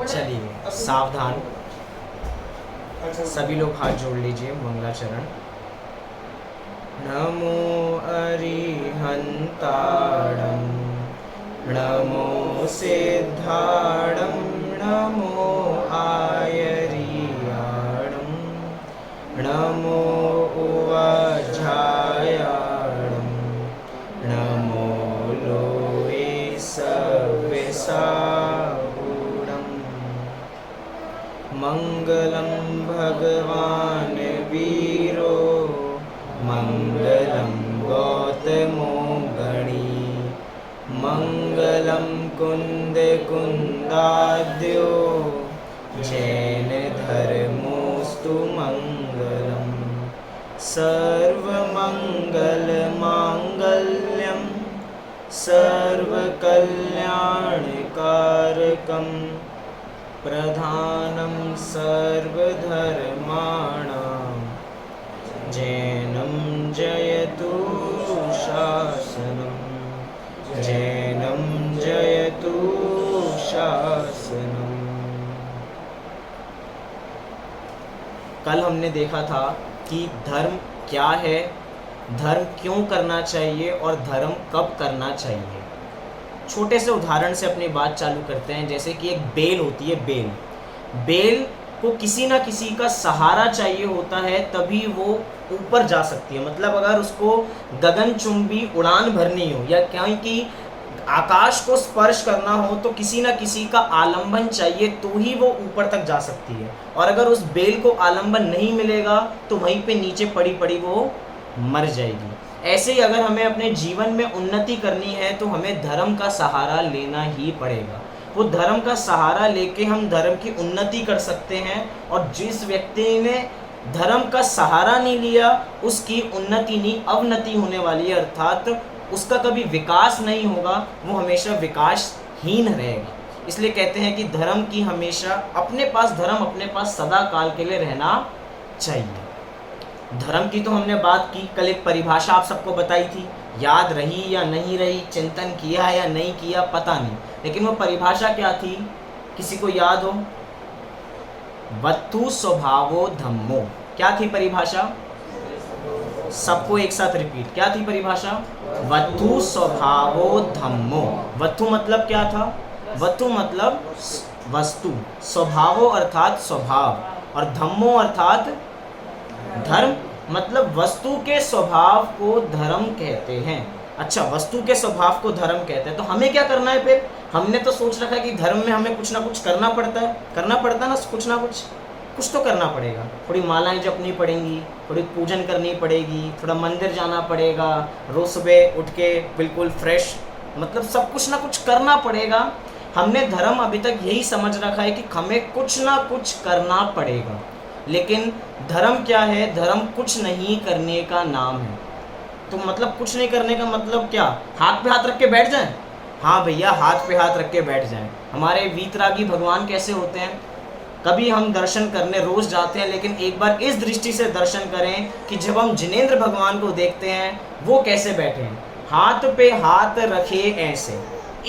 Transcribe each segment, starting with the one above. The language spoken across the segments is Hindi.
चलिए सावधान, सभी लोग हाथ जोड़ लीजिए मंगलाचरण। नमो अरिहंताणं, नमो सिद्धाणं, नमो आयरियाणं, नमो उवझायाणं, नमो लोये सविसागुणं। मंगलं भगवान् वीरो, मंगलं गौतमो गणी, मंगलं कुन्दकुन्दाद्यो, जैनधर्मोऽस्तु मंगलम्। सर्वमङ्गलमाङ्गल्यं सर्वकल्याणकारकं, प्रधानं सर्वधर्माणां, जैनं जयतु शासनं, जैनं जयतु शासनम्। कल हमने देखा था कि धर्म क्या है, धर्म क्यों करना चाहिए और धर्म कब करना चाहिए। छोटे से उदाहरण से अपनी बात चालू करते हैं। जैसे कि एक बेल होती है, बेल को किसी ना किसी का सहारा चाहिए होता है तभी वो ऊपर जा सकती है। मतलब अगर उसको गगनचुंबी उड़ान भरनी हो या क्योंकि आकाश को स्पर्श करना हो तो किसी ना किसी का आलंबन चाहिए तो ही वो ऊपर तक जा सकती है। और अगर उस बेल को आलंबन नहीं मिलेगा तो वहीं पे नीचे पड़ी पड़ी वो मर जाएगी। ऐसे ही अगर हमें अपने जीवन में उन्नति करनी है तो हमें धर्म का सहारा लेना ही पड़ेगा। वो धर्म का सहारा लेके हम धर्म की उन्नति कर सकते हैं। और जिस व्यक्ति ने धर्म का सहारा नहीं लिया उसकी उन्नति नहीं अवनति होने वाली है, अर्थात उसका कभी विकास नहीं होगा, वो हमेशा विकासहीन रहेगा। इसलिए कहते हैं कि धर्म की हमेशा अपने पास सदा काल के लिए रहना चाहिए। धर्म की तो हमने बात की, कल एक परिभाषा आप सबको बताई थी, याद रही या नहीं रही, चिंतन किया या नहीं किया पता नहीं, लेकिन वो परिभाषा क्या थी किसी को याद हो? वत्तु स्वभावो धम्मो। क्या थी परिभाषा? सबको एक साथ रिपीट, क्या थी परिभाषा? वत्तु स्वभावो धम्मो। वत्तु मतलब क्या था? वत्तु मतलब वस्तु, स्वभावो अर्थात स्वभाव, और धम्मो अर्थात धर्म। मतलब वस्तु के स्वभाव को धर्म कहते हैं। अच्छा, वस्तु के स्वभाव को धर्म कहते हैं तो हमें क्या करना है फिर? हमने तो सोच रखा है कि धर्म में हमें कुछ ना कुछ करना पड़ता है ना, कुछ ना कुछ तो करना पड़ेगा। थोड़ी मालाएं जपनी पड़ेंगी, थोड़ी पूजन करनी पड़ेगी, थोड़ा मंदिर जाना पड़ेगा, रोज सुबह उठ के बिल्कुल फ्रेश, मतलब सब कुछ ना कुछ करना पड़ेगा। हमने धर्म अभी तक यही समझ रखा है कि हमें कुछ ना कुछ करना पड़ेगा, लेकिन धर्म क्या है? धर्म कुछ नहीं करने का नाम है। तो मतलब कुछ नहीं करने का मतलब क्या? हाथ पे हाथ रख के बैठ जाएं? हाँ भैया, हाथ पे हाथ रख के बैठ जाएं। हमारे वीतरागी भगवान कैसे होते हैं? कभी हम दर्शन करने रोज जाते हैं, लेकिन एक बार इस दृष्टि से दर्शन करें कि जब हम जिनेंद्र भगवान को देखते हैं वो कैसे बैठे हैं, हाथ पे हाथ रखे ऐसे,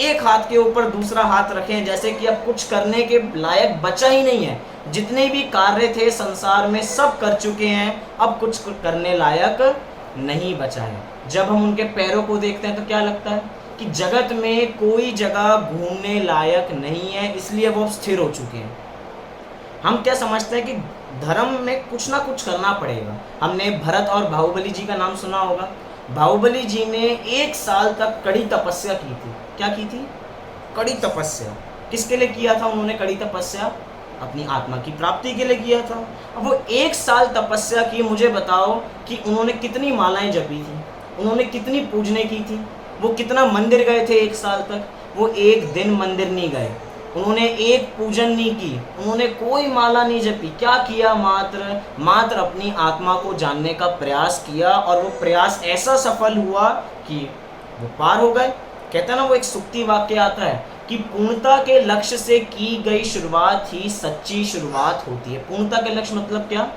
एक हाथ के ऊपर दूसरा हाथ रखें, जैसे कि अब कुछ करने के लायक बचा ही नहीं है। जितने भी कार्य थे संसार में सब कर चुके हैं, अब कुछ करने लायक नहीं बचा है। जब हम उनके पैरों को देखते हैं तो क्या लगता है कि जगत में कोई जगह घूमने लायक नहीं है, इसलिए वो स्थिर हो चुके हैं। हम क्या समझते हैं कि धर्म में कुछ ना कुछ करना पड़ेगा। हमने भरत और बाहुबली जी का नाम सुना होगा। बाहुबली जी ने 1 साल तक कड़ी तपस्या की थी। क्या की थी? कड़ी तपस्या। किसके लिए किया था उन्होंने कड़ी तपस्या? अपनी आत्मा की प्राप्ति के लिए किया था। अब वो 1 साल तपस्या की, मुझे बताओ कि उन्होंने कितनी मालाएं जपी थी, उन्होंने कितनी पूजने की थी, वो कितना मंदिर गए थे 1 साल तक? वो एक दिन मंदिर नहीं गए, उन्होंने एक पूजन नहीं की, उन्होंने कोई माला नहीं जपी। क्या किया? मात्र अपनी आत्मा को जानने का प्रयास किया, और वो प्रयास ऐसा सफल हुआ कि वो पार हो गए। कहते हैं ना, वो एक सुक्ति वाक्य आता है कि पूर्णता के लक्ष्य से की गई शुरुआत ही सच्ची शुरुआत होती है। पूर्णता के लक्ष्य मतलब क्या?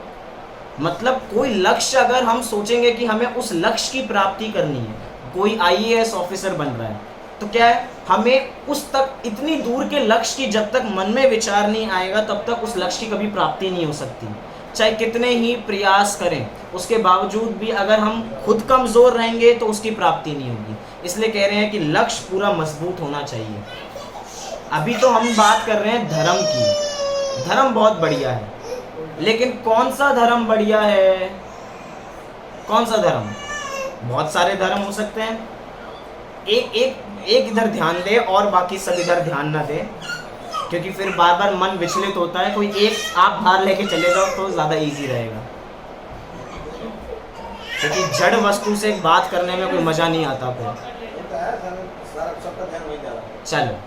मतलब कोई लक्ष्य अगर हम सोचेंगे कि हमें उस लक्ष्य की प्राप्ति करनी है, कोई आईएएस ऑफिसर बन रहा है, तो क्या है, हमें उस तक इतनी दूर के लक्ष्य की जब तक मन में विचार नहीं आएगा तब तक उस लक्ष्य की कभी प्राप्ति नहीं हो सकती। चाहे कितने ही प्रयास करें उसके बावजूद भी अगर हम खुद कमज़ोर रहेंगे तो उसकी प्राप्ति नहीं होगी। इसलिए कह रहे हैं कि लक्ष्य पूरा मजबूत होना चाहिए। अभी तो हम बात कर रहे हैं धर्म की। धर्म बहुत बढ़िया है, लेकिन कौन सा धर्म बढ़िया है? कौन सा धर्म? बहुत सारे धर्म हो सकते हैं। एक इधर ध्यान दे और बाकी सब इधर ध्यान ना दे, क्योंकि फिर बार बार मन विचलित होता है। कोई एक आप बाहर लेके चले जाओ तो ज़्यादा इजी रहेगा, क्योंकि जड़ वस्तु से बात करने में कोई मज़ा नहीं आता फिर। चलो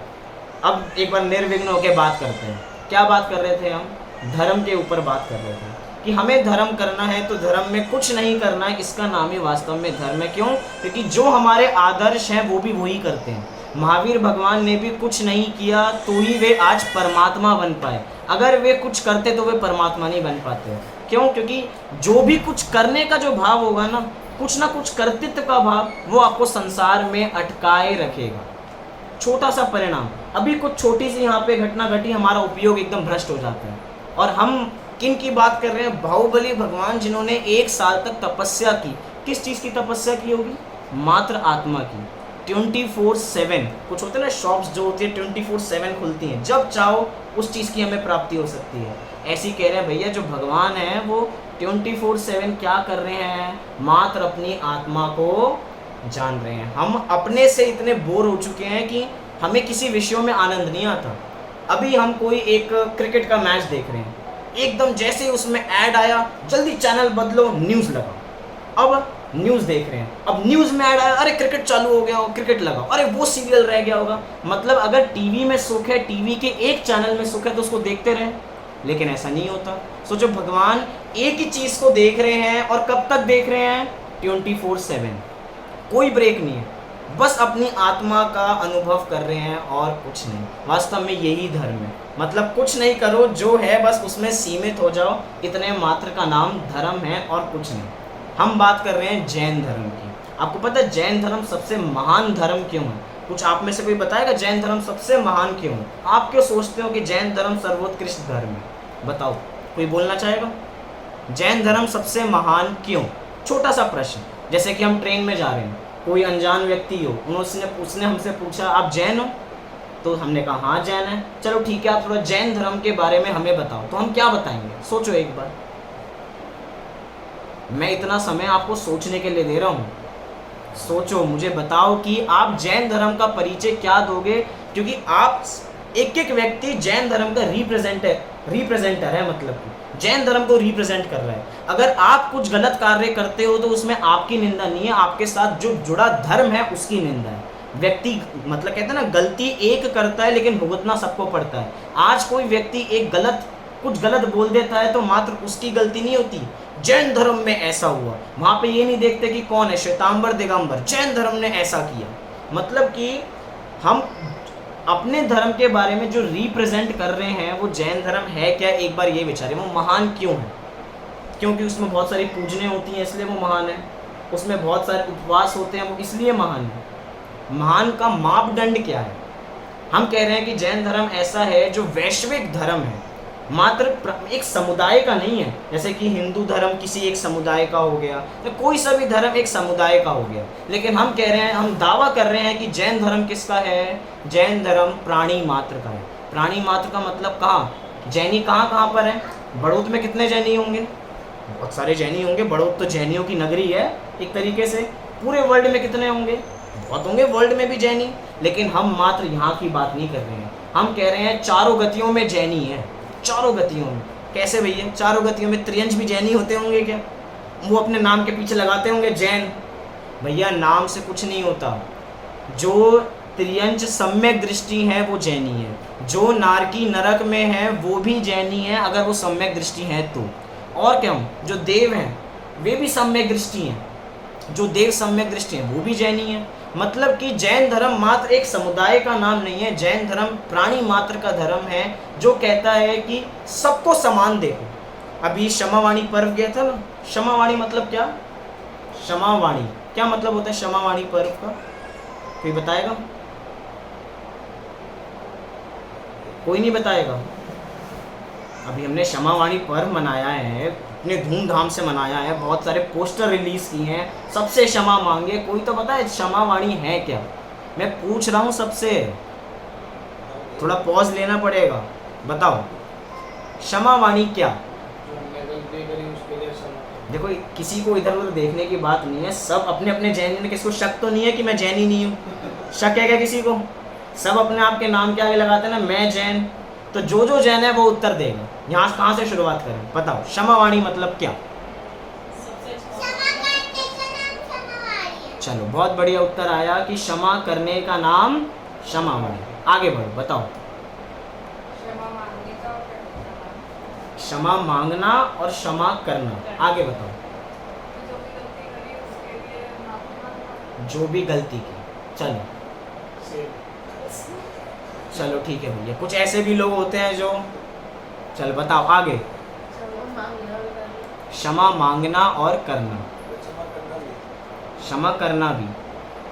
अब एक बार निर्विघ्न होकर बात करते हैं। क्या बात कर रहे थे हम? धर्म के ऊपर बात कर रहे थे कि हमें धर्म करना है तो धर्म में कुछ नहीं करना है, इसका नाम ही वास्तव में धर्म है। क्यों? क्योंकि जो हमारे आदर्श हैं वो भी वही करते हैं। महावीर भगवान ने भी कुछ नहीं किया तो ही वे आज परमात्मा बन पाए। अगर वे कुछ करते तो वे परमात्मा नहीं बन पाते। क्यों? क्योंकि जो भी कुछ करने का जो भाव होगा ना कुछ कर्तृत्व का भाव, वो आपको संसार में अटकाए रखेगा। छोटा सा परिणाम, अभी कुछ छोटी सी यहाँ पे घटना घटी, हमारा उपयोग एकदम भ्रष्ट हो जाता है। और हम किन की बात कर रहे हैं? बाहुबली भगवान, जिन्होंने 1 साल तक तपस्या की। किस चीज़ की तपस्या की होगी? मात्र आत्मा की। 24/7 कुछ होते हैं ना शॉप्स जो होती है 24/7 खुलती हैं, जब चाहो उस चीज़ की हमें प्राप्ति हो सकती है। ऐसी कह रहे हैं भैया जो भगवान है वो 24/7 क्या कर रहे हैं? मात्र अपनी आत्मा को जान रहे हैं। हम अपने से इतने बोर हो चुके हैं कि हमें किसी विषयों में आनंद नहीं आता। अभी हम कोई एक क्रिकेट का मैच देख रहे हैं, एकदम जैसे ही उसमें ऐड आया जल्दी चैनल बदलो, न्यूज़ लगाओ। अब न्यूज़ देख रहे हैं, अब न्यूज़ में ऐड आया, अरे क्रिकेट चालू हो गया हो, क्रिकेट लगाओ, अरे वो सीरियल रह गया होगा। मतलब अगर टीवी में सुख है, टीवी के एक चैनल में सुख है तो उसको देखते रहें, लेकिन ऐसा नहीं होता। सोचो भगवान एक ही चीज़ को देख रहे हैं और कब तक देख रहे हैं? 24/7, कोई ब्रेक नहीं है, बस अपनी आत्मा का अनुभव कर रहे हैं और कुछ नहीं। वास्तव में यही धर्म है। मतलब कुछ नहीं करो, जो है बस उसमें सीमित हो जाओ, इतने मात्र का नाम धर्म है और कुछ नहीं। हम बात कर रहे हैं जैन धर्म की। आपको पता है जैन धर्म सबसे महान धर्म क्यों है? कुछ आप में से कोई बताएगा जैन धर्म सबसे महान क्यों है? आप क्यों सोचते हो कि जैन धर्म सर्वोत्कृष्ट धर्म है? बताओ, कोई बोलना चाहेगा? जैन धर्म सबसे महान क्यों? छोटा सा प्रश्न, जैसे कि हम ट्रेन में जा रहे हैं, कोई अनजान व्यक्ति हो, उसने हमसे पूछा आप जैन हो? तो हमने कहा हाँ जैन है। चलो ठीक है, आप थोड़ा जैन धर्म के बारे में हमें बताओ। तो हम क्या बताएंगे? सोचो एक बार, मैं इतना समय आपको सोचने के लिए दे रहा हूँ। सोचो, मुझे बताओ कि आप जैन धर्म का परिचय क्या दोगे, क्योंकि आप एक एक व्यक्ति जैन धर्म का रिप्रेजेंटर है। मतलब कि जैन धर्म को रिप्रेजेंट कर रहा है। अगर आप कुछ गलत कार्य करते हो तो उसमें आपकी निंदा नहीं है, आपके साथ जो जुड़ा धर्म है उसकी निंदा है। व्यक्ति मतलब कहते हैं ना, गलती एक करता है लेकिन भुगतना सबको पड़ता है। आज कोई व्यक्ति कुछ गलत बोल देता है तो मात्र उसकी गलती नहीं होती। जैन धर्म में ऐसा हुआ, वहाँ पे ये नहीं देखते कि कौन है श्वेतांबर दिगंबर, जैन धर्म ने ऐसा किया। मतलब कि हम अपने धर्म के बारे में जो रिप्रेजेंट कर रहे हैं वो जैन धर्म है क्या, एक बार ये विचारें। वो महान क्यों है? क्योंकि उसमें बहुत सारी पूजने होती हैं इसलिए वो महान है। उसमें बहुत सारे उपवास होते हैं वो इसलिए महान है। महान का मापदंड क्या है? हम कह रहे हैं कि जैन धर्म ऐसा है जो वैश्विक धर्म है, मात्र एक समुदाय का नहीं है। जैसे कि हिंदू धर्म किसी एक समुदाय का हो गया, तो कोई सा भी धर्म एक समुदाय का हो गया। लेकिन हम कह रहे हैं, हम दावा कर रहे हैं कि जैन धर्म किसका है? जैन धर्म प्राणी मात्र का है। प्राणी मात्र का मतलब कहाँ? जैनी कहाँ पर है? बड़ौत में कितने जैनी होंगे? बहुत सारे जैनी होंगे। बड़ौत तो जैनियों की नगरी है एक तरीके से। पूरे वर्ल्ड में कितने होंगे? बहुत होंगे वर्ल्ड में भी जैनी। लेकिन हम मात्र यहाँ की बात नहीं कर रहे हैं, हम कह रहे हैं चारों गतियों में जैनी है। चारों गतियों में कैसे भैया? चारों गतियों में त्रियंश भी जैनी होते होंगे क्या? वो अपने नाम के पीछे लगाते होंगे जैन। भैया नाम से कुछ नहीं होता। जो त्रियंश सम्यक दृष्टि है वो जैनी है। जो नारकी नरक में है वो भी जैनी है, अगर वो सम्यक दृष्टि है तो। और क्या, जो देव हैं वे भी सम्यक दृष्टि हैं। जो देव सम्यक दृष्टि हैं वो भी जैनी है। मतलब कि जैन धर्म मात्र एक समुदाय का नाम नहीं है। जैन धर्म प्राणी मात्र का धर्म है जो कहता है कि सबको समान देखो। अभी क्षमावाणी पर्व गया था ना। क्षमावाणी मतलब क्या? क्षमावाणी क्या मतलब होता है क्षमावाणी पर्व का? कोई बताएगा? कोई नहीं बताएगा। अभी हमने क्षमावाणी पर्व मनाया है, इतने धूमधाम से मनाया है, बहुत सारे पोस्टर रिलीज किए हैं, सबसे क्षमा मांगे। कोई तो पता है क्षमावाणी है क्या? मैं पूछ रहा हूँ सबसे, थोड़ा पॉज लेना पड़ेगा। बताओ क्षमावाणी क्या? देखो किसी को इधर उधर देखने की बात नहीं है, सब अपने अपने जैन में। किसको शक तो नहीं है कि मैं जैन ही नहीं हूँ? शक है क्या किसी को? सब अपने आप के नाम के आगे लगाते हैं ना, मैं जैन। तो जो जैन है वो उत्तर देगा। यहाँ कहाँ से शुरुआत करें? बताओ क्षमावाणी मतलब क्या? चलो बहुत बढ़िया उत्तर आया कि क्षमा करने का नाम क्षमावाणी। आगे बढ़ो, बताओ। क्षमा मांगना और क्षमा करना। आगे बताओ। जो भी गलती की। चलो ठीक है भैया, कुछ ऐसे भी लोग होते हैं जो, चल बताओ आगे। क्षमा मांगना और करना, क्षमा करना भी।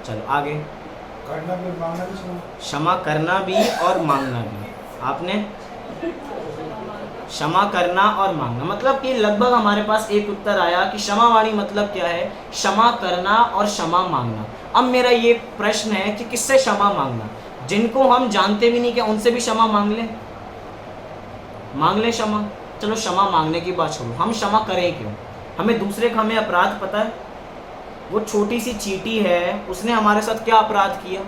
चलो आगे। क्षमा करना भी और मांगना भी। आपने क्षमा करना और मांगना, मतलब कि लगभग हमारे पास एक उत्तर आया कि क्षमावाणी मतलब क्या है? क्षमा करना और क्षमा मांगना। अब मेरा ये प्रश्न है कि किससे क्षमा मांगना? जिनको हम जानते भी नहीं, क्या उनसे भी क्षमा मांग लें? मांग लें क्षमा। चलो क्षमा मांगने की बात छोड़ो, हम क्षमा करें क्यों? हमें दूसरे का हमें अपराध पता है? वो छोटी सी चींटी है, उसने हमारे साथ क्या अपराध किया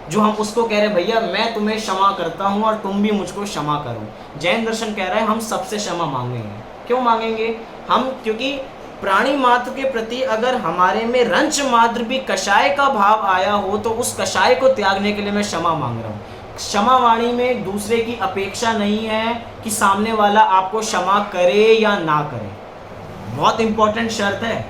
जो हम उसको कह रहे भैया मैं तुम्हें क्षमा करता हूँ और तुम भी मुझको क्षमा करो? जैन दर्शन कह रहा है हम सबसे क्षमा मांगेंगे। क्यों मांगेंगे हम? क्योंकि प्राणी मात्र के प्रति अगर हमारे में रंच मात्र भी कषाय का भाव आया हो तो उस कषाय को त्यागने के लिए मैं क्षमा मांग रहा हूँ। क्षमावाणी में दूसरे की अपेक्षा नहीं है कि सामने वाला आपको क्षमा करे या ना करे। बहुत इंपॉर्टेंट शर्त है।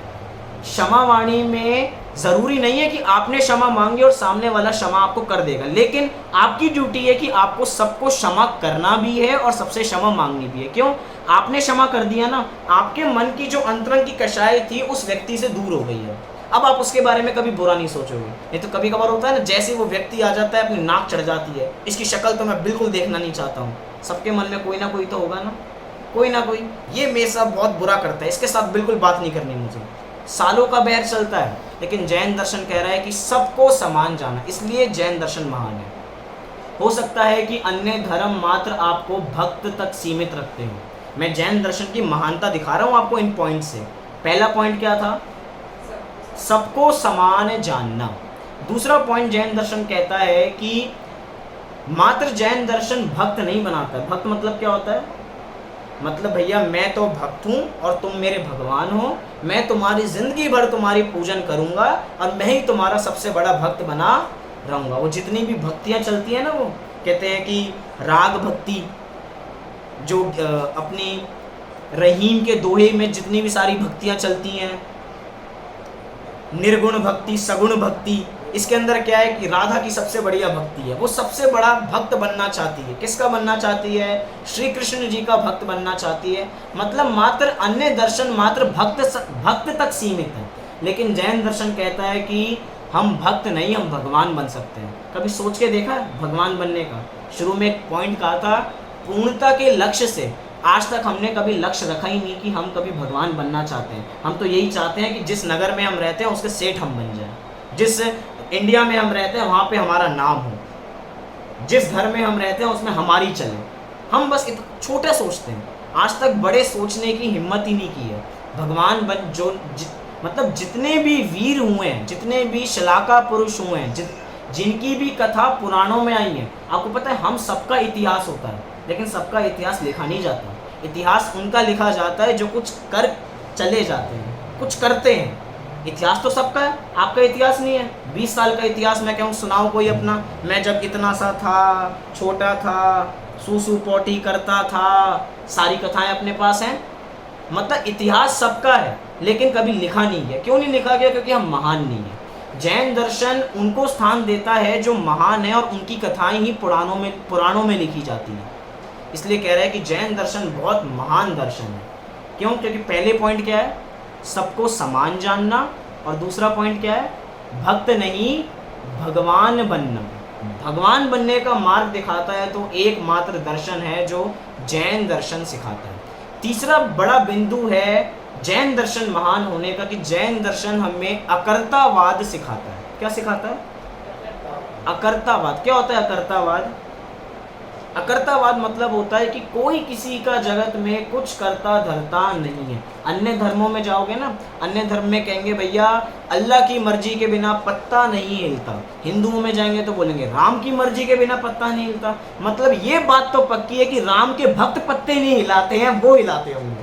क्षमावाणी में जरूरी नहीं है कि आपने क्षमा मांगी और सामने वाला क्षमा आपको कर देगा, लेकिन आपकी ड्यूटी है कि आपको सबको क्षमा करना भी है और सबसे क्षमा मांगनी भी है। क्यों? आपने क्षमा कर दिया ना, आपके मन की जो अंतरंग की कषाय थी उस व्यक्ति से दूर हो गई है। अब आप उसके बारे में कभी बुरा नहीं सोचोगे। नहीं तो कभी कभार होता है ना, जैसे वो व्यक्ति आ जाता है अपनी नाक चढ़ जाती है, इसकी शक्ल तो मैं बिल्कुल देखना नहीं चाहता हूँ। सबके मन में कोई ना कोई तो होगा ना, कोई ना कोई, ये मेरे साथ बहुत बुरा करता है, इसके साथ बिल्कुल बात नहीं करनी मुझे। सालों का बैर चलता है, लेकिन जैन दर्शन कह रहा है कि सबको समान जाना, इसलिए जैन दर्शन महान है। हो सकता है कि अन्य धर्म मात्र आपको भक्त तक सीमित रखते हो, मैं जैन दर्शन की महानता दिखा रहा हूँ आपको इन पॉइंट से। पहला पॉइंट क्या था? सबको समान जानना। दूसरा पॉइंट जैन दर्शन कहता है कि मात्र जैन दर्शन भक्त नहीं बनाता। भक्त मतलब क्या होता है? मतलब भैया मैं तो भक्त हूँ और तुम मेरे भगवान हो, मैं तुम्हारी जिंदगी भर तुम्हारी पूजन करूँगा और मैं ही तुम्हारा सबसे बड़ा भक्त बना रहूँगा। वो जितनी भी भक्तियाँ चलती हैं ना, वो कहते हैं कि राग भक्ति, जो अपनी रहीम के दोहे में जितनी भी सारी भक्तियाँ चलती हैं, निर्गुण भक्ति, सगुण भक्ति, इसके अंदर क्या है कि राधा की सबसे बढ़िया भक्ति है, वो सबसे बड़ा भक्त बनना चाहती है। किसका बनना चाहती है? श्री कृष्ण जी का भक्त बनना चाहती है। मतलब मात्र अन्य दर्शन मात्र भक्त तक सीमित है, लेकिन जैन दर्शन कहता है कि हम भक्त नहीं, हम भगवान बन सकते हैं। कभी सोच के देखा है भगवान बनने का? शुरू में एक पॉइंट कहा था, पूर्णता के लक्ष्य से आज तक हमने कभी लक्ष्य रखा ही नहीं कि हम कभी भगवान बनना चाहते हैं। हम तो यही चाहते हैं कि जिस नगर में हम रहते हैं उसके सेठ हम बन जाएं, जिस इंडिया में हम रहते हैं वहाँ पे हमारा नाम हो, जिस घर में हम रहते हैं उसमें हमारी चले। हम बस छोटे सोचते हैं, आज तक बड़े सोचने की हिम्मत ही नहीं की है। भगवान बन मतलब जितने भी वीर हुए हैं, जितने भी शलाका पुरुष हुए हैं, जिनकी भी कथा पुराणों में आई है, आपको पता है हम सबका इतिहास होता है, लेकिन सबका इतिहास लिखा नहीं जाता। इतिहास उनका लिखा जाता है जो कुछ कर चले जाते हैं, कुछ करते हैं। इतिहास तो सबका है, आपका इतिहास नहीं है। 20 साल का इतिहास मैं कहूँ सुनाओ कोई अपना, मैं जब इतना सा था, छोटा था, सूसू पोटी करता था, सारी कथाएं अपने पास हैं। मतलब इतिहास सबका है, लेकिन कभी लिखा नहीं है। क्यों नहीं लिखा गया? क्योंकि हम महान नहीं है। जैन दर्शन उनको स्थान देता है जो महान है और उनकी कथाएं ही पुराणों में लिखी जाती हैं। इसलिए कह रहा है कि जैन दर्शन बहुत महान दर्शन है। क्यों? क्योंकि पहले पॉइंट क्या है? सबको समान जानना, और दूसरा पॉइंट क्या है? भक्त नहीं भगवान बनना। भगवान बनने का मार्ग दिखाता है तो एकमात्र दर्शन है जो जैन दर्शन सिखाता है। तीसरा बड़ा बिंदु है जैन दर्शन महान होने का कि जैन दर्शन हमें अकर्तावाद सिखाता है। क्या सिखाता है? अकर्तावाद। क्या होता है अकर्तावाद? अकर्तावाद मतलब होता है कि कोई किसी का जगत में कुछ करता धरता नहीं है। अन्य धर्मों में जाओगे ना, अन्य धर्म में कहेंगे भैया अल्लाह की मर्जी के बिना पत्ता नहीं हिलता। हिंदुओं में जाएंगे तो बोलेंगे राम की मर्जी के बिना पत्ता नहीं हिलता। मतलब ये बात तो पक्की है कि राम के भक्त पत्ते नहीं हिलाते हैं, वो हिलाते होंगे।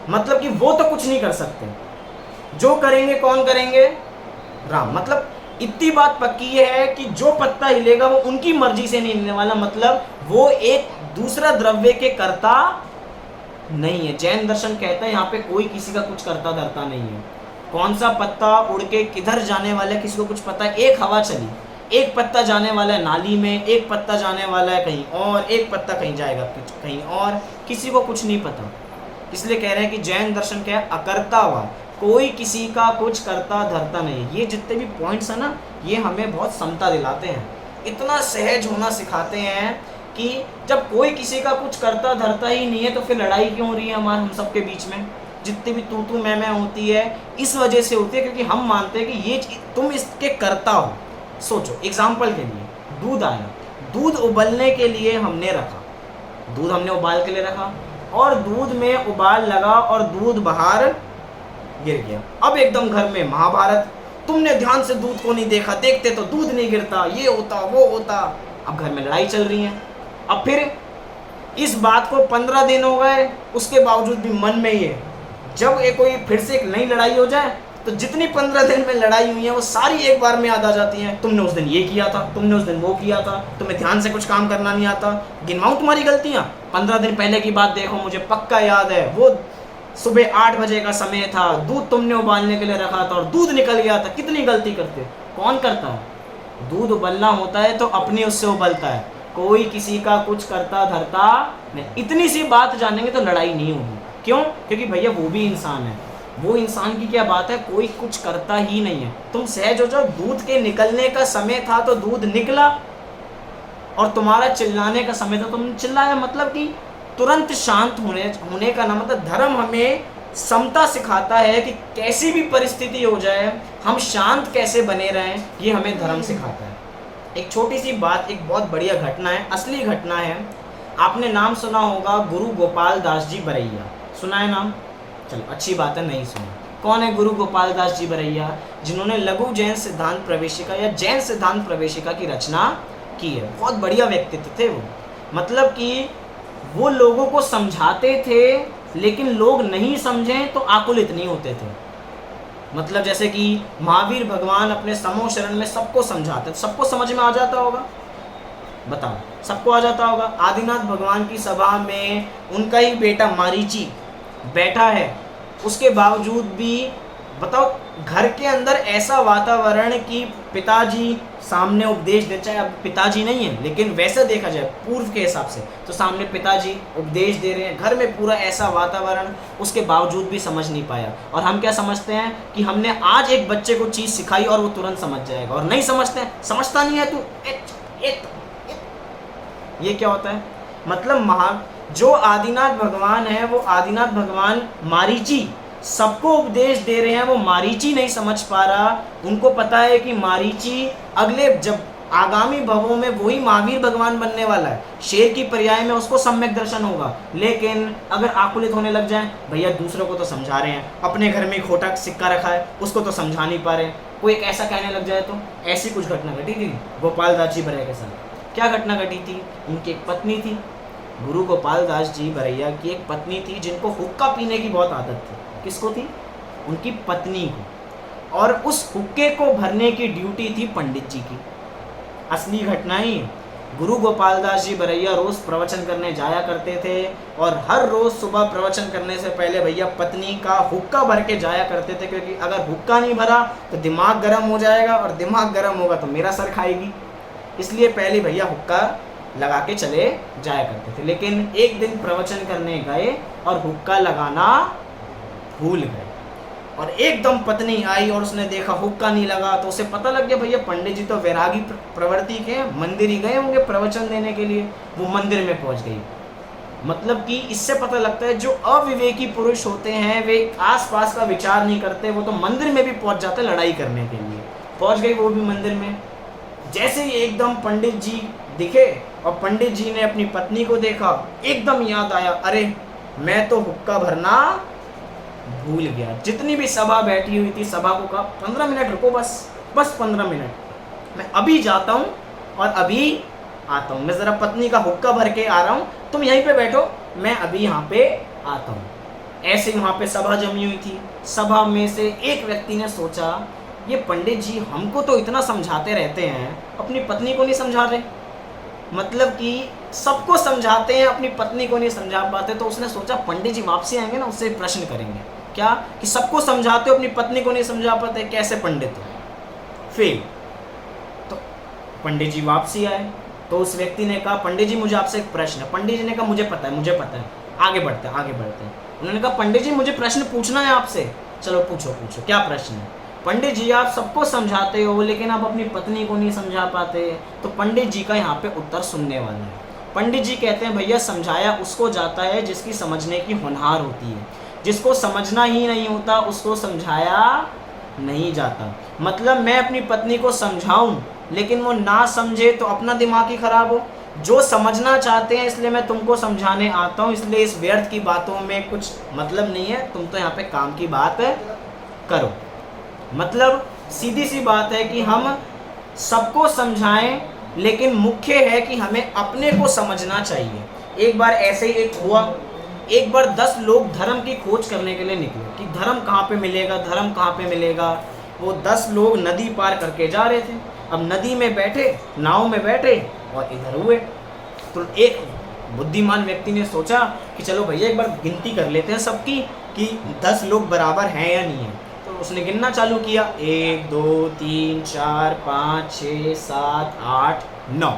मतलब कि वो तो कुछ नहीं कर सकते, जो करेंगे कौन करेंगे? राम। मतलब इतनी बात पक्की है कि जो पत्ता हिलेगा वो उनकी मर्जी से नहीं हिलने वाला, मतलब वो एक दूसरा द्रव्य के कर्ता नहीं है। जैन दर्शन कहता है यहाँ पे कोई किसी का कुछ करता धरता नहीं है। कौन सा पत्ता उड़ के किधर जाने वाला है किसी को कुछ पता है? एक हवा चली, एक पत्ता जाने वाला है नाली में, एक पत्ता जाने वाला है कहीं और, एक पत्ता कहीं जाएगा कहीं और, किसी को कुछ नहीं पता। इसलिए कह रहे हैं कि जैन दर्शन क्या है? अकर्तावाद। कोई किसी का कुछ करता धरता नहीं। ये जितने भी पॉइंट्स हैं ना, ये हमें बहुत समता दिलाते हैं, इतना सहज होना सिखाते हैं कि जब कोई किसी का कुछ करता धरता ही नहीं है तो फिर लड़ाई क्यों हो रही है हम सबके बीच में? जितनी भी तू मैं होती है इस वजह से होती है क्योंकि हम मानते हैं कि ये तुम इसके करता हो। सोचो एग्जाम्पल के लिए, दूध आया, दूध उबलने के लिए हमने रखा, दूध हमने उबाल के लिए रखा और दूध में उबाल लगा और दूध बाहर गिर गया। अब एकदम घर में महाभारत, तुमने ध्यान से दूध को नहीं देखा, देखते तो दूध नहीं गिरता, ये होता वो होता। अब घर में लड़ाई चल रही है। अब फिर इस बात को 15 दिन हो गए, उसके बावजूद भी मन में ये, जब एक कोई फिर से एक नई लड़ाई हो जाए तो जितनी 15 दिन में लड़ाई हुई है वो सारी एक बार में याद आ जाती हैं। तुमने उस दिन ये किया था, तुमने उस दिन वो किया था, तुम्हें ध्यान से कुछ काम करना नहीं आता। गिनवाऊं तुम्हारी गलतियां? 15 दिन पहले की बात देखो, मुझे पक्का याद है, वो सुबह 8 बजे का समय था, दूध तुमने उबालने के लिए रखा था और दूध निकल गया था। कितनी गलती करते? कौन करता है? दूध उबलना होता है तो अपने उससे उबलता है, कोई किसी का कुछ करता धरता नहीं। इतनी सी बात जानेंगे तो लड़ाई नहीं होगी। क्यों? क्योंकि भैया वो भी इंसान है। वो इंसान की क्या बात है, कोई कुछ करता ही नहीं है। तुम सहज हो जाओ, दूध के निकलने का समय था तो दूध निकला और तुम्हारा चिल्लाने का समय था तुम चिल्लाया। मतलब कि तुरंत शांत होने का नाम, मतलब धर्म हमें समता सिखाता है कि कैसी भी परिस्थिति हो जाए हम शांत कैसे बने रहें, ये हमें धर्म सिखाता है। एक छोटी सी बात, एक बहुत बढ़िया घटना है, असली घटना है। आपने नाम सुना होगा गुरु गोपाल दास जी बरैया, सुना है नाम? चलो अच्छी बात है, नहीं सुना। कौन है गुरु गोपाल दास जी बरैया? जिन्होंने लघु जैन सिद्धांत प्रवेशिका या जैन सिद्धांत प्रवेशिका की रचना की है। बहुत बढ़िया व्यक्तित्व थे वो। मतलब कि वो लोगों को समझाते थे लेकिन लोग नहीं समझें तो आकुलित नहीं होते थे। मतलब जैसे कि महावीर भगवान अपने समूह शरण में सबको समझाते, सबको समझ में आ जाता होगा? बताओ, सबको आ जाता होगा? आदिनाथ भगवान की सभा में उनका ही बेटा मारीची बैठा है, उसके बावजूद भी बताओ घर के अंदर ऐसा वातावरण कि पिताजी सामने उपदेश दे, चाहे अब पिताजी नहीं है लेकिन वैसे देखा जाए पूर्व के हिसाब से तो सामने पिताजी उपदेश दे रहे हैं, घर में पूरा ऐसा वातावरण, उसके बावजूद भी समझ नहीं पाया। और हम क्या समझते हैं कि हमने आज एक बच्चे को चीज़ सिखाई और वो तुरंत समझ जाएगा, और नहीं समझते हैं, समझता नहीं है तू, ये क्या होता है? मतलब जो आदिनाथ भगवान है वो आदिनाथ भगवान मारीची सबको उपदेश दे रहे हैं, वो मारीची नहीं समझ पा रहा। उनको पता है कि मारीची अगले जब आगामी भवों में वही महावीर भगवान बनने वाला है, शेर की पर्याय में उसको सम्यक दर्शन होगा। लेकिन अगर आकुलित होने लग जाए, भैया दूसरों को तो समझा रहे हैं, अपने घर में खोटा सिक्का रखा है उसको तो समझा नहीं पा रहे, कोई एक ऐसा कहने लग जाए तो। ऐसी कुछ घटना घटी थी गोपाल दास जी बरैया के साथ। क्या घटना घटी थी? उनकी एक पत्नी थी, गुरु गोपाल दास जी बरैया की एक पत्नी थी जिनको हुक्का पीने की बहुत आदत थी। किसको थी? उनकी पत्नी को। और उस हुक्के को भरने की ड्यूटी थी पंडित जी की। असली घटना ही। गुरु गोपाल दास जी बरैया रोज प्रवचन करने जाया करते थे और हर रोज सुबह प्रवचन करने से पहले भैया पत्नी का हुक्का भर के जाया करते थे, क्योंकि अगर हुक्का नहीं भरा तो दिमाग गर्म हो जाएगा और दिमाग गर्म होगा तो मेरा सर खाएगी। इसलिए पहले भैया हुक्का लगा के चले जाया करते थे। लेकिन एक दिन प्रवचन करने गए और हुक्का लगाना भूल गए। और एकदम पत्नी आई और उसने देखा हुक्का नहीं लगा, तो उसे पता लग गया भैया पंडित जी तो वैरागी प्रवृत्ति के हैं, मंदिर ही गए होंगे प्रवचन देने के लिए। वो मंदिर में पहुंच गई। मतलब कि इससे पता लगता है जो अविवेकी पुरुष होते हैं वे आसपास का विचार नहीं करते, वो तो मंदिर में भी पहुंच जाते लड़ाई करने के लिए। पहुंच गई वो भी मंदिर में। जैसे ही एकदम पंडित जी दिखे और पंडित जी ने अपनी पत्नी को देखा, एकदम याद आया, अरे मैं तो हुक्का भरना भूल गया। जितनी भी सभा बैठी हुई थी सभा को कहा 15 मिनट रुको, बस 15 मिनट, मैं अभी जाता हूँ और अभी आता हूँ। मैं ज़रा पत्नी का हुक्का भर के आ रहा हूँ, तुम यहीं पे बैठो, मैं अभी यहाँ पे आता हूँ। ऐसे ही वहाँ पे सभा जमी हुई थी। सभा में से एक व्यक्ति ने सोचा, ये पंडित जी हमको तो इतना समझाते रहते हैं, अपनी पत्नी को नहीं समझा रहे। मतलब कि सबको समझाते हैं, अपनी पत्नी को नहीं समझा पाते। तो उसने सोचा पंडित जी वापसी आएंगे ना, उससे प्रश्न करेंगे क्या कि सबको समझाते हो अपनी पत्नी को नहीं समझा पाते, कैसे पंडित हो। फिर तो पंडित जी वापसी आए तो उस व्यक्ति ने कहा पंडित जी मुझे आपसे एक प्रश्न है। पंडित जी ने कहा मुझे पता है, आगे बढ़ते हैं। उन्होंने कहा पंडित जी मुझे प्रश्न पूछना है आपसे। चलो पूछो क्या प्रश्न है। पंडित जी आप सबको समझाते हो लेकिन आप अपनी पत्नी को नहीं समझा पाते। तो पंडित जी का यहाँ पे उत्तर सुनने वाला है। पंडित जी कहते हैं भैया समझाया उसको जाता है जिसकी समझने की होनहार होती है, जिसको समझना ही नहीं होता उसको समझाया नहीं जाता। मतलब मैं अपनी पत्नी को समझाऊं लेकिन वो ना समझे तो अपना दिमाग ही खराब हो। जो समझना चाहते हैं इसलिए मैं तुमको समझाने आता हूँ, इसलिए इस व्यर्थ की बातों में कुछ मतलब नहीं है, तुम तो यहाँ पे काम की बात करो। मतलब सीधी सी बात है कि हम सबको समझाएं लेकिन मुख्य है कि हमें अपने को समझना चाहिए। एक बार ऐसे ही एक हुआ, एक बार 10 लोग धर्म की खोज करने के लिए निकले कि धर्म कहाँ पे मिलेगा। वो 10 लोग नदी पार करके जा रहे थे। अब नदी में बैठे, नाव में बैठे और इधर हुए। तो एक बुद्धिमान व्यक्ति ने सोचा कि चलो भैया एक बार गिनती कर लेते हैं सबकी कि 10 लोग बराबर हैं या नहीं है। तो उसने गिनना चालू किया, 1 2 3 4 5 6 7 8 9।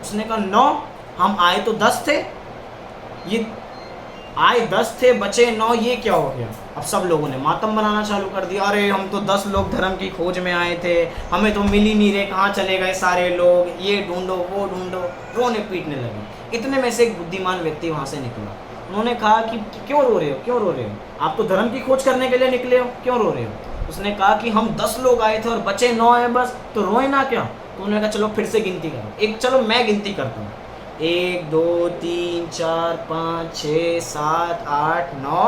उसने कहा 9, हम आए तो 10 थे, ये आए 10 थे बचे 9, ये क्या हो गया। अब सब लोगों ने मातम बनाना चालू कर दिया, अरे हम तो 10 लोग धर्म की खोज में आए थे, हमें तो मिल ही नहीं रहे, कहाँ चले गए सारे लोग, ये ढूंढो वो ढूंढो, रोने पीटने लगे। इतने में से एक बुद्धिमान व्यक्ति वहाँ से निकला। उन्होंने कहा कि क्यों रो रहे हो, आप तो धर्म की खोज करने के लिए निकले हो, क्यों रो रहे हो। उसने कहा कि हम 10 लोग आए थे और बचे 9 हैं बस, तो रोए ना क्या। तो उन्होंने कहा चलो फिर से गिनती करो। चलो मैं गिनती करता हूँ, 1 2 3 4 5 6 7 8 9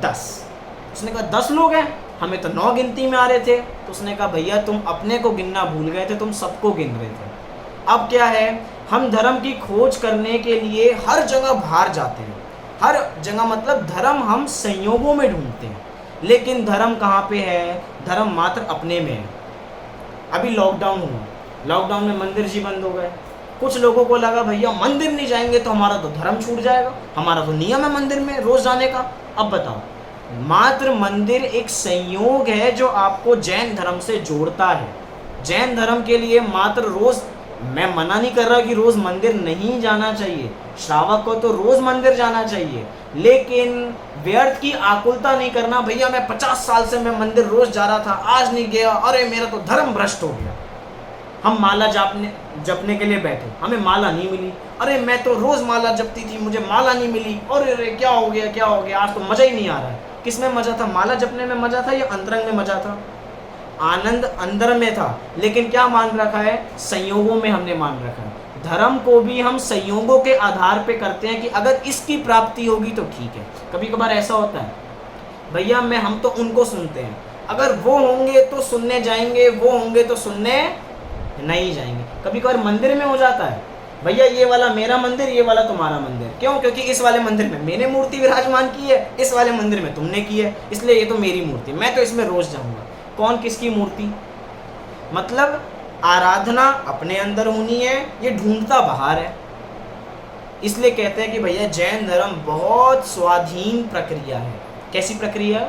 10। उसने कहा 10 लोग हैं, हमें तो 9 गिनती में आ रहे थे। तो उसने कहा भैया तुम अपने को गिनना भूल गए थे, तुम सबको गिन रहे थे। अब क्या है, हम धर्म की खोज करने के लिए हर जगह बाहर जाते हैं, हर जगह मतलब धर्म हम संयोगों में ढूंढते हैं, लेकिन धर्म कहाँ पे है, धर्म मात्र अपने में है। अभी लॉकडाउन हुआ, लॉकडाउन में मंदिर जी बंद हो गए। कुछ लोगों को लगा भैया मंदिर नहीं जाएंगे तो हमारा तो धर्म छूट जाएगा, हमारा तो नियम है मंदिर में रोज जाने का। अब बताओ, मात्र मंदिर एक संयोग है जो आपको जैन धर्म से जोड़ता है। जैन धर्म के लिए मात्र रोज, मैं मना नहीं कर रहा कि रोज मंदिर नहीं जाना चाहिए, श्रावक को तो रोज मंदिर जाना चाहिए, लेकिन व्यर्थ की आकुलता नहीं करना। भैया मैं 50 साल से मैं मंदिर रोज जा रहा था, आज नहीं गया, अरे मेरा तो धर्म भ्रष्ट हो गया। हम माला जपने के लिए बैठे, हमें माला नहीं मिली, अरे मैं तो रोज माला जपती थी, मुझे माला नहीं मिली, अरे क्या हो गया, आज तो मजा ही नहीं आ रहा है। किस में मजा था, माला जपने में मजा था या अंतरंग में मजा था। आनंद अंदर में था, लेकिन क्या मान रखा है, संयोगों में हमने मान रखा है। धर्म को भी हम संयोगों के आधार पे करते हैं कि अगर इसकी प्राप्ति होगी तो ठीक है। कभी कभार ऐसा होता है भैया हम तो उनको सुनते हैं, अगर वो होंगे तो सुनने जाएंगे, वो होंगे तो सुनने नहीं जाएंगे। कभी कभार मंदिर में हो जाता है, भैया ये वाला मेरा मंदिर, ये वाला तुम्हारा मंदिर, क्यों, क्योंकि इस वाले मंदिर में मैंने मूर्ति विराजमान की है, इस वाले मंदिर में तुमने की है, इसलिए ये तो मेरी मूर्ति, मैं तो इसमें रोज जाऊंगा। कौन किसकी मूर्ति, मतलब आराधना अपने अंदर होनी है, ये ढूंढता बाहर है। इसलिए कहते हैं कि भैया जैन धर्म बहुत स्वाधीन प्रक्रिया है। कैसी प्रक्रिया,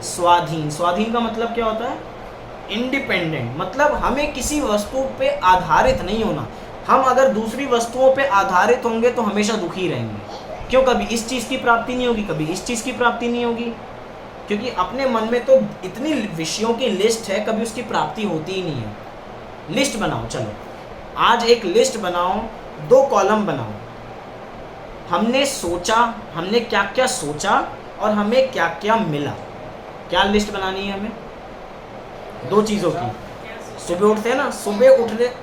स्वाधीन। स्वाधीन का मतलब क्या होता है, इंडिपेंडेंट, मतलब हमें किसी वस्तु पे आधारित नहीं होना। हम अगर दूसरी वस्तुओं पे आधारित होंगे तो हमेशा दुखी रहेंगे। क्यों, कभी इस चीज़ की प्राप्ति नहीं होगी, कभी इस चीज़ की प्राप्ति नहीं होगी। क्योंकि अपने मन में तो इतनी विषयों की लिस्ट है, कभी उसकी प्राप्ति होती ही नहीं है। लिस्ट बनाओ, चलो आज एक लिस्ट बनाओ, 2 कॉलम बनाओ। हमने सोचा, हमने क्या क्या सोचा और हमें क्या क्या मिला। क्या लिस्ट बनानी है हमें? 2 चीज़ों की। सुबह उठते हैं ना, सुबह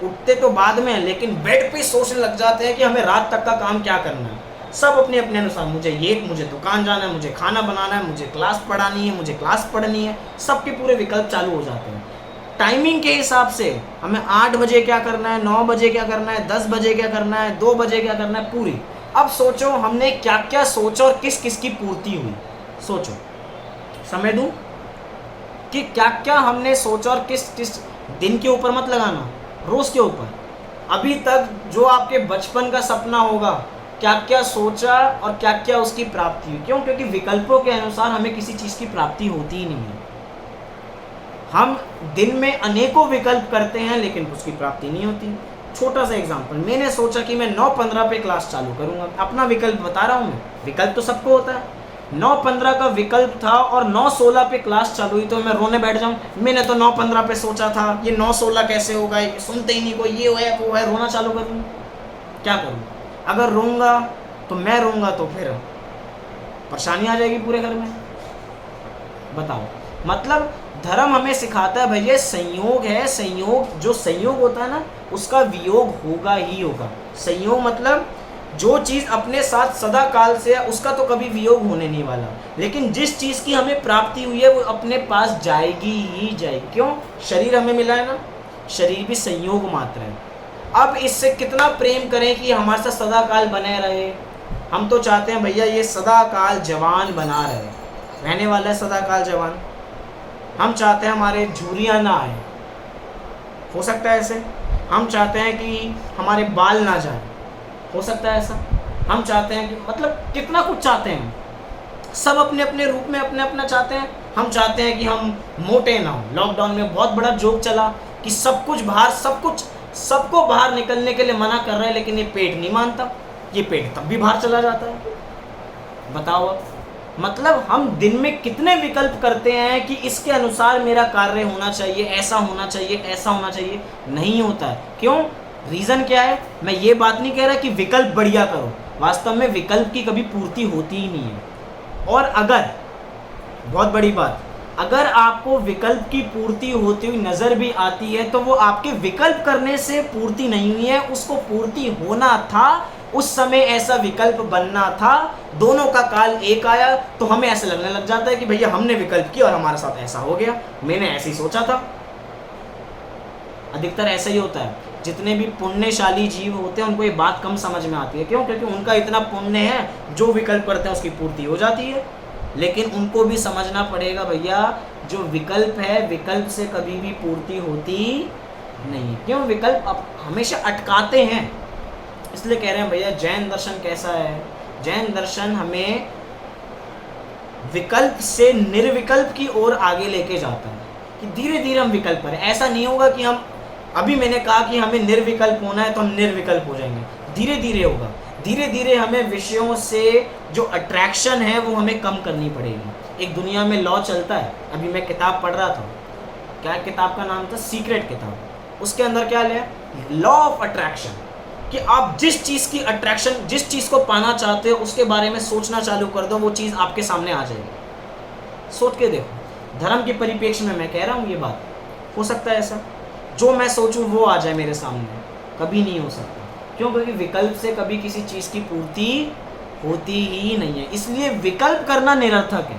उठते तो बाद में, लेकिन बेड पे सोचने लग जाते हैं कि हमें रात तक का काम क्या करना है। सब अपने अपने अनुसार, मुझे दुकान जाना है, मुझे खाना बनाना है, मुझे क्लास पढ़ानी है, मुझे क्लास पढ़नी है। सबके पूरे विकल्प चालू हो जाते हैं। टाइमिंग के हिसाब से हमें 8 बजे क्या करना है, 9 बजे क्या करना है, 10 बजे क्या करना है, 2 बजे क्या करना है, पूरी। अब सोचो हमने क्या क्या सोचा और किस किस की पूर्ति हुई। सोचो, समय दूं कि क्या क्या हमने सोचा और किस किस। दिन के ऊपर मत लगाना, रोज के ऊपर। अभी तक जो आपके बचपन का सपना होगा, क्या क्या सोचा और क्या क्या उसकी प्राप्ति हुई। क्यों? क्योंकि विकल्पों के अनुसार हमें किसी चीज़ की प्राप्ति होती ही नहीं है। हम दिन में अनेकों विकल्प करते हैं लेकिन उसकी प्राप्ति नहीं होती। छोटा सा एग्जांपल, मैंने सोचा कि मैं 9:15 पे क्लास चालू करूंगा। अपना विकल्प बता रहा हूँ मैं, विकल्प तो सबको होता है। 9:15 का विकल्प था और 9:16 पे क्लास चालू हुई तो मैं रोने बैठ जाऊं? मैंने तो 9:15 पे सोचा था, ये 9:16 कैसे होगा, ये सुनते ही नहीं कोई, ये है वो है, रोना चालू कर दूँ? क्या करूँ? अगर रोऊंगा तो मैं रोऊंगा तो फिर परेशानी आ जाएगी पूरे घर में। बताओ, मतलब धर्म हमें सिखाता है भैया संयोग है, संयोग, जो संयोग होता है ना उसका वियोग होगा ही होगा। संयोग मतलब जो चीज़ अपने साथ सदा काल से है उसका तो कभी वियोग होने नहीं वाला, लेकिन जिस चीज़ की हमें प्राप्ति हुई है वो अपने पास जाएगी ही जाएगी। क्यों? शरीर हमें मिला है ना, शरीर भी संयोग मात्र है। अब इससे कितना प्रेम करें कि हमारे साथ सदा काल बने रहे। हम तो चाहते हैं भैया ये सदा काल जवान बना रहे, रहने वाला है सदा काल जवान। हम चाहते हैं हमारे झुर्रियाँ ना आए, हो सकता है ऐसे। हम चाहते हैं कि हमारे बाल ना जाए, हो सकता है ऐसा। हम चाहते हैं कि मतलब कितना कुछ चाहते हैं, सब अपने अपने रूप में अपने अपना चाहते हैं। हम चाहते हैं कि हम मोटे ना हो। लॉकडाउन में बहुत बड़ा जोक चला कि सब कुछ बाहर, सब कुछ सबको बाहर निकलने के लिए मना कर रहा है, लेकिन ये पेट नहीं मानता, ये पेट तब भी बाहर चला जाता है। बताओ अब, मतलब हम दिन में कितने विकल्प करते हैं कि इसके अनुसार मेरा कार्य होना चाहिए, ऐसा होना चाहिए, ऐसा होना चाहिए। नहीं होता है। क्यों? रीज़न क्या है? मैं ये बात नहीं कह रहा कि विकल्प बढ़िया करो, वास्तव में विकल्प की कभी पूर्ति होती ही नहीं है। और अगर, बहुत बड़ी बात, अगर आपको विकल्प की पूर्ति होती हुई नज़र भी आती है तो वो आपके विकल्प करने से पूर्ति नहीं हुई है, उसको पूर्ति होना था, उस समय ऐसा विकल्प बनना था। दोनों का काल एक आया तो हमें ऐसा लगने लग जाता है कि भैया हमने विकल्प किया और हमारे साथ ऐसा हो गया, मैंने ऐसे ही सोचा था। अधिकतर ऐसा ही होता है। जितने भी पुण्यशाली जीव होते हैं उनको ये बात कम समझ में आती है। क्यों? क्योंकि उनका इतना पुण्य है, जो विकल्प करते हैं उसकी पूर्ति हो जाती है। लेकिन उनको भी समझना पड़ेगा भैया जो विकल्प है, विकल्प से कभी भी पूर्ति होती नहीं। क्यों? विकल्प अब हमेशा अटकाते हैं। इसलिए कह रहे हैं भैया जैन दर्शन कैसा है? जैन दर्शन हमें विकल्प से निर्विकल्प की ओर आगे लेके जाता है कि धीरे धीरे हम विकल्प करें। ऐसा नहीं होगा कि हम, अभी मैंने कहा कि हमें निर्विकल्प होना है तो हम निर्विकल्प हो जाएंगे, धीरे धीरे होगा। धीरे धीरे हमें विषयों से जो अट्रैक्शन है वो हमें कम करनी पड़ेगी। एक दुनिया में लॉ चलता है, अभी मैं किताब पढ़ रहा था, क्या किताब का नाम था? सीक्रेट किताब। उसके अंदर क्या है? लॉ ऑफ अट्रैक्शन, कि आप जिस चीज़ की अट्रैक्शन, जिस चीज़ को पाना चाहते हो उसके बारे में सोचना चालू कर दो, वो चीज़ आपके सामने आ जाएगी। सोच के देखो। धर्म के परिप्रेक्ष्य में मैं कह रहा हूँ ये बात, हो सकता है ऐसा जो मैं सोचूं वो आ जाए मेरे सामने? कभी नहीं हो सकता। क्यों? क्योंकि विकल्प से कभी किसी चीज़ की पूर्ति होती ही नहीं है। इसलिए विकल्प करना निरर्थक है।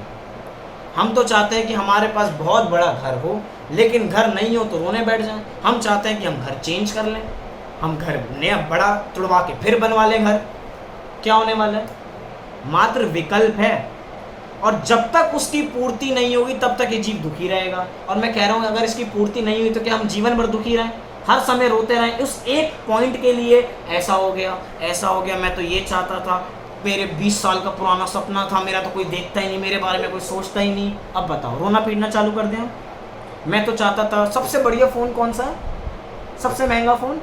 हम तो चाहते हैं कि हमारे पास बहुत बड़ा घर हो, लेकिन घर नहीं हो तो रोने बैठ जाएं। हम चाहते हैं कि हम घर चेंज कर लें, हम घर नया बड़ा तुड़वा के फिर बनवा लें घर। क्या होने वाला है? मात्र विकल्प है, और जब तक उसकी पूर्ति नहीं होगी तब तक ये जीव दुखी रहेगा। और मैं कह रहा हूँ अगर इसकी पूर्ति नहीं हुई तो क्या हम जीवन भर दुखी रहें, हर समय रोते रहें उस एक पॉइंट के लिए? ऐसा हो गया, ऐसा हो गया, मैं तो ये चाहता था, मेरे 20 साल का पुराना सपना था, मेरा तो कोई देखता ही नहीं, मेरे बारे में कोई सोचता ही नहीं। अब बताओ, रोना पीटना चालू कर दें। मैं तो चाहता था, सबसे बढ़िया फ़ोन कौन सा है? सबसे महंगा फ़ोन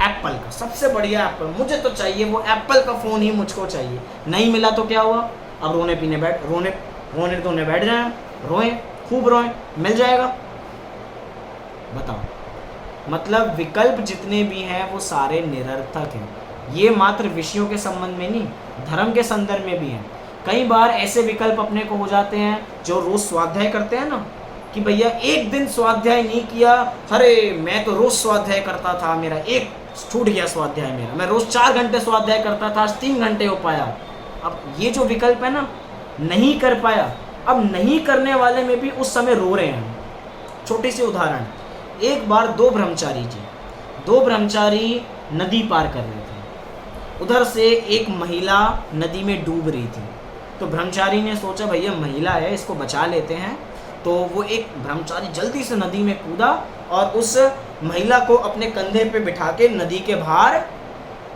एप्पल का, सबसे बढ़िया एप्पल, मुझे तो चाहिए वो एप्पल का फ़ोन ही मुझको चाहिए। नहीं मिला तो क्या हुआ? अब रोने रोने तो उन्हें बैठ जाए, रोएं, खूब रोएं, मिल जाएगा। बताओ, मतलब विकल्प जितने भी हैं वो सारे निरर्थक हैं। ये मात्र विषयों के संबंध में नहीं, धर्म के संदर्भ में भी हैं। कई बार ऐसे विकल्प अपने को हो जाते हैं जो रोज स्वाध्याय करते हैं ना, कि भैया एक दिन स्वाध्याय नहीं किया, अरे मैं तो रोज स्वाध्याय करता था, मेरा एक छूट गया स्वाध्याय मेरा, मैं रोज 4 घंटे स्वाध्याय करता था, आज 3 घंटे हो पाया। अब ये जो विकल्प है ना, नहीं कर पाया, अब नहीं करने वाले में भी उस समय रो रहे हैं। छोटी सी उदाहरण, एक बार दो ब्रह्मचारी नदी पार कर रहे थे। उधर से एक महिला नदी में डूब रही थी, तो ब्रह्मचारी ने सोचा भैया महिला है, इसको बचा लेते हैं। तो वो एक ब्रह्मचारी जल्दी से नदी में कूदा और उस महिला को अपने कंधे पे बिठा के नदी के बाहर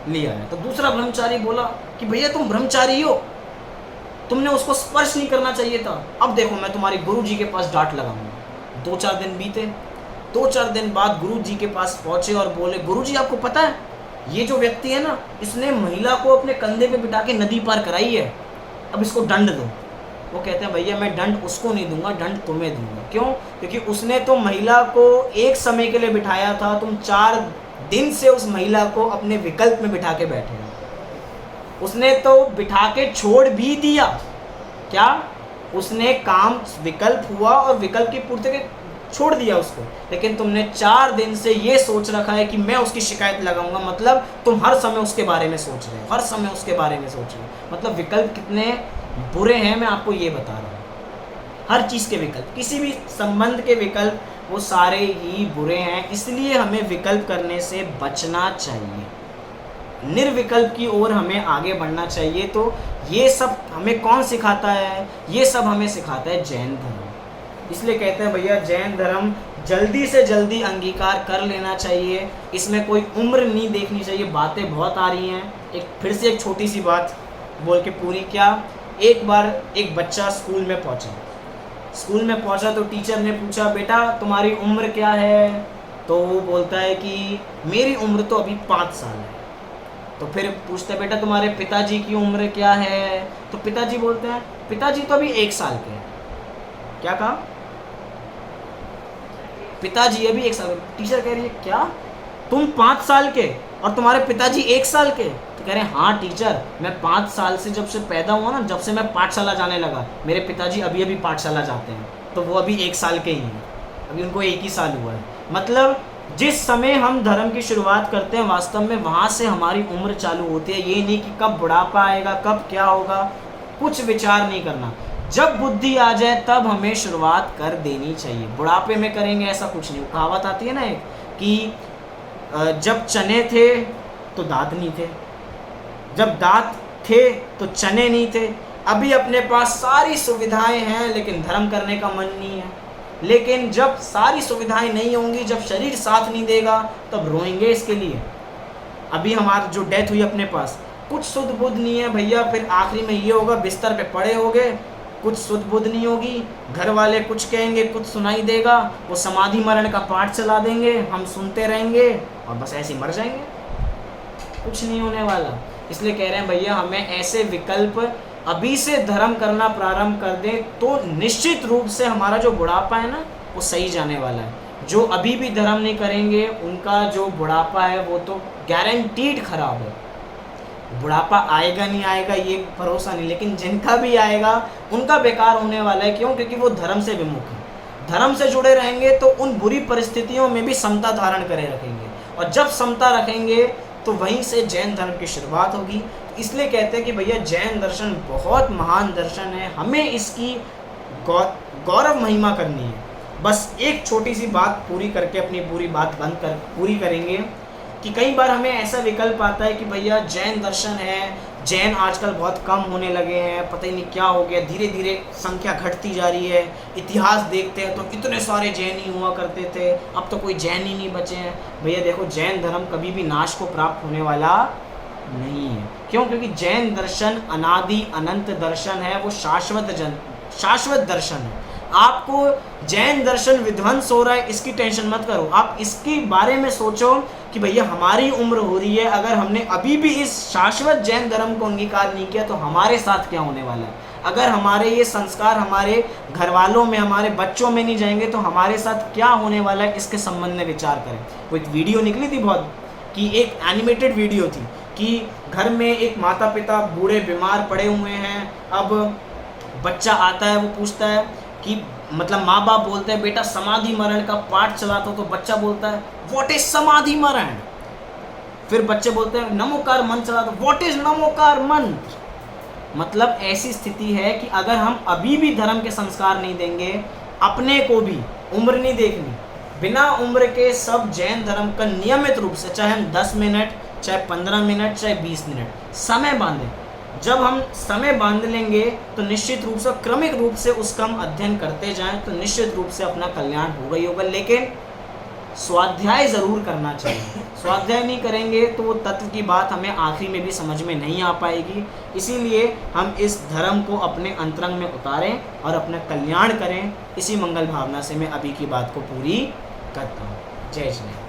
लिया है। तो दूसरा ब्रह्मचारी बोला कि भैया तुम ब्रह्मचारी हो, तुमने उसको स्पर्श नहीं करना चाहिए था, अब देखो मैं तुम्हारे गुरुजी के पास डांट लगाऊंगा। 2-4 दिन बीते, 2-4 दिन बाद गुरुजी के पास पहुंचे और बोले, गुरुजी आपको पता है ये जो व्यक्ति है ना, इसने महिला को अपने कंधे पे बिठा के नदी पार कराई है, अब इसको दंड दो। वो कहते हैं भैया मैं दंड उसको नहीं दूंगा, दंड तुम्हें दूंगा। क्यों? क्योंकि उसने तो महिला को एक समय के लिए बिठाया था, तुम 4 दिन से उस महिला को अपने विकल्प में बिठा के बैठे हो। उसने तो बिठा के छोड़ भी दिया, क्या उसने काम विकल्प हुआ और विकल्प की पूर्ति के छोड़ दिया उसको, लेकिन तुमने 4 दिन से ये सोच रखा है कि मैं उसकी शिकायत लगाऊंगा। मतलब तुम हर समय उसके बारे में सोच रहे हो, हर समय उसके बारे में सोच रहे हो। मतलब विकल्प कितने बुरे हैं मैं आपको ये बता रहा हूँ। हर चीज़ के विकल्प, किसी भी संबंध के विकल्प, वो सारे ही बुरे हैं। इसलिए हमें विकल्प करने से बचना चाहिए, निर्विकल्प की ओर हमें आगे बढ़ना चाहिए। तो ये सब हमें कौन सिखाता है? ये सब हमें सिखाता है जैन धर्म। इसलिए कहते हैं भैया जैन धर्म जल्दी से जल्दी अंगीकार कर लेना चाहिए, इसमें कोई उम्र नहीं देखनी चाहिए। बातें बहुत आ रही हैं, फिर से एक छोटी सी बात बोल के पूरी। क्या, एक बार एक बच्चा स्कूल में पहुंचा तो टीचर ने पूछा बेटा तुम्हारी उम्र क्या है? तो वो बोलता है कि मेरी उम्र तो अभी 5 साल है। तो फिर पूछते हैं बेटा तुम्हारे पिताजी की उम्र क्या है? तो पिताजी बोलते हैं पिताजी तो अभी 1 साल के हैं। क्या कहा? पिताजी अभी 1 साल। टीचर कह रही है क्या तुम 5 साल के और तुम्हारे पिताजी 1 साल के? तो कह रहे हैं हाँ टीचर, मैं 5 साल से जब से पैदा हुआ ना, जब से मैं पाठशाला जाने लगा, मेरे पिताजी अभी अभी पाठशाला जाते हैं, तो वो अभी 1 साल के ही हैं, अभी उनको 1 ही साल हुआ है। मतलब जिस समय हम धर्म की शुरुआत करते हैं वास्तव में वहाँ से हमारी उम्र चालू होती है। ये नहीं कि कब बुढ़ापा आएगा, कब क्या होगा, कुछ विचार नहीं करना। जब बुद्धि आ जाए तब हमें शुरुआत कर देनी चाहिए। बुढ़ापे में करेंगे ऐसा कुछ नहीं। कहावत आती है ना एक कि जब चने थे तो दांत नहीं थे, जब दांत थे तो चने नहीं थे। अभी अपने पास सारी सुविधाएं हैं लेकिन धर्म करने का मन नहीं है। लेकिन जब सारी सुविधाएं नहीं होंगी, जब शरीर साथ नहीं देगा, तब रोएंगे इसके लिए। अभी हमारी जो डेथ हुई अपने पास, कुछ सुध बुध नहीं है भैया, फिर आखिरी में ये होगा बिस्तर पे पड़े होगे, कुछ सुध बुध नहीं होगी, घर वाले कुछ कहेंगे, कुछ सुनाई देगा, वो समाधि मरण का पाठ चला देंगे, हम सुनते रहेंगे और बस ऐसे ही मर जाएंगे, कुछ नहीं होने वाला। इसलिए कह रहे हैं भैया हमें ऐसे विकल्प अभी से धर्म करना प्रारंभ कर दें तो निश्चित रूप से हमारा जो बुढ़ापा है ना वो सही जाने वाला है। जो अभी भी धर्म नहीं करेंगे उनका जो बुढ़ापा है वो तो गारंटीड खराब है। बुढ़ापा आएगा नहीं आएगा ये भरोसा नहीं, लेकिन जिनका भी आएगा उनका बेकार होने वाला है। क्यों? क्योंकि वो धर्म से विमुख है। धर्म से जुड़े रहेंगे तो उन बुरी परिस्थितियों में भी समता धारण करे रखेंगे, और जब समता रखेंगे तो वहीं से जैन धर्म की शुरुआत होगी। इसलिए कहते हैं कि भैया जैन दर्शन बहुत महान दर्शन है, हमें इसकी गौरव महिमा करनी है। बस एक छोटी सी बात पूरी करके अपनी पूरी बात पूरी करेंगे कि कई बार हमें ऐसा विकल्प आता है कि भैया जैन दर्शन है, जैन आजकल बहुत कम होने लगे हैं, पता ही नहीं क्या हो गया, धीरे धीरे संख्या घटती जा रही है। इतिहास देखते हैं तो इतने सारे जैन ही हुआ करते थे, अब तो कोई जैन ही नहीं बचे हैं। भैया देखो जैन धर्म कभी भी नाश को प्राप्त होने वाला नहीं है। क्यों? क्योंकि जैन दर्शन अनादि अनंत दर्शन है, वो शाश्वत दर्शन है। आपको जैन दर्शन विध्वंस हो रहा है इसकी टेंशन मत करो, आप इसके बारे में सोचो कि भैया हमारी उम्र हो रही है, अगर हमने अभी भी इस शाश्वत जैन धर्म को अंगीकार नहीं किया तो हमारे साथ क्या होने वाला है। अगर हमारे ये संस्कार हमारे घर वालों में, हमारे बच्चों में नहीं जाएंगे तो हमारे साथ क्या होने वाला है, इसके संबंध में विचार करें। वो एक वीडियो निकली थी बहुत, कि एक एनिमेटेड वीडियो थी कि घर में एक माता पिता बूढ़े बीमार पड़े हुए हैं। अब बच्चा आता है, वो पूछता है कि मतलब माँ बाप बोलते हैं बेटा समाधि मरण का पाठ चलाता हो, तो बच्चा बोलता है व्हाट इज समाधि मरण। फिर बच्चे बोलते हैं नमोकार मंत्र चला, तो व्हाट इज नमोकार मंत्र। मतलब ऐसी स्थिति है कि अगर हम अभी भी धर्म के संस्कार नहीं देंगे, अपने को भी उम्र नहीं देखनी, बिना उम्र के सब जैन धर्म का नियमित रूप से, चाहे हम 10 मिनट, चाहे 15 मिनट, चाहे 20 मिनट समय बांधें। जब हम समय बांध लेंगे तो निश्चित रूप से, क्रमिक रूप से उसका हम अध्ययन करते जाएं तो निश्चित रूप से अपना कल्याण होगा ही होगा। लेकिन स्वाध्याय ज़रूर करना चाहिए। स्वाध्याय नहीं करेंगे तो वो तत्व की बात हमें आखिरी में भी समझ में नहीं आ पाएगी। इसीलिए हम इस धर्म को अपने अंतरंग में उतारें और अपना कल्याण करें। इसी मंगल भावना से मैं अभी की बात को पूरी करता हूँ। जय श्री राम।